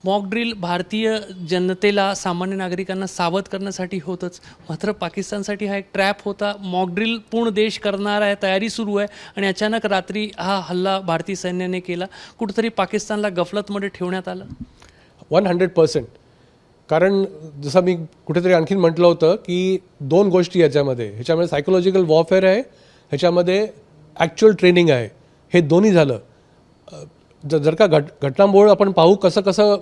Mock drill भारतीय जनतेला, सामान्य नागरिकांना सावध करण्यासाठी होतच, मात्र पाकिस्तानसाठी हा एक ट्रॅप होता. मॉक ड्रिल पूर्ण देश करणार आहे, तयारी सुरू आहे आणि अचानक रात्री हा हल्ला भारतीय सैन्याने केला. कुठेतरी पाकिस्तानला गफलतमध्ये ठेवण्यात आलं. 100%. कारण जसं मी कुठेतरी आणखीन म्हटलं होतं की दोन गोष्टी ह्याच्यामध्ये सायकोलॉजिकल वॉरफेअर आहे, ह्याच्यामध्ये ॲक्च्युअल ट्रेनिंग आहे. हे दोन्ही झालं. जर का घटनांमुळे आपण पाहू कसं कसं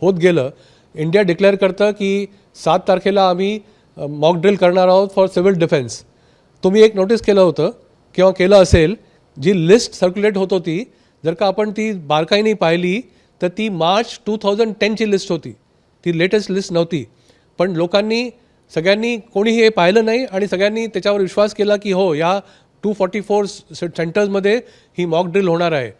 होत गेलं. इंडिया डिक्लेअर करतं की 7 तारखेला आम्ही मॉक ड्रिल करणार आहोत फॉर सिव्हिल डिफेन्स. तुम्ही एक नोटीस केलं होतं किंवा केलं असेल, जी लिस्ट सर्क्युलेट होत होती, जर का आपण ती बारकाईने पाहिली तर ती मार्च 2010ची लिस्ट होती. ती लेटेस्ट लिस्ट नव्हती. पण सगळ्यांनी कोणीही हे पाहिलं नाही आणि सगळ्यांनी त्याच्यावर विश्वास केला की हो, या 244 सेंटर्समध्ये ही मॉक ड्रिल होणार आहे.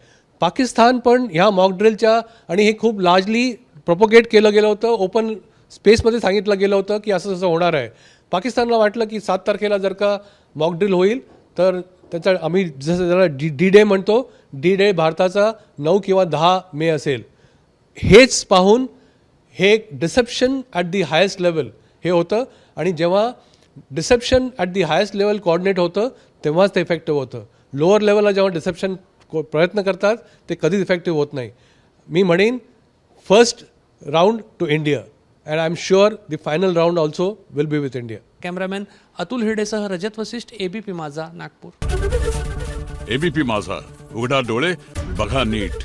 पाकिस्तान पण ह्या मॉक ड्रिलच्या, आणि हे खूप लार्जली प्रोपोगेट केलं गेलं होतं, ओपन स्पेसमध्ये सांगितलं गेलं होतं की असं होणार आहे. पाकिस्तानला वाटलं की 7 तारखेला जर का मॉक ड्रिल होईल तर त्याचा आम्ही जसं त्याला डी डे म्हणतो, डी डे भारताचा 9 किंवा 10 मे असेल. हेच पाहून हे deception at the highest level हे होतं. आणि जेव्हा deception at the highest level coordinate होतं तेव्हाच ते इफेक्टिव्ह होतं. लोअर लेवलला जेव्हा डिसेप्शन प्रयत्न करतात ते कधीच इफेक्टिव्ह होत नाही. मी म्हणेन first round to India and I am sure the final round also will be with India. Cameraman Atul हिरडेसह रजत वसिष्ठ, ABP माझा, नागपूर. ABP माझा, उघडा डोळे बघा नीट.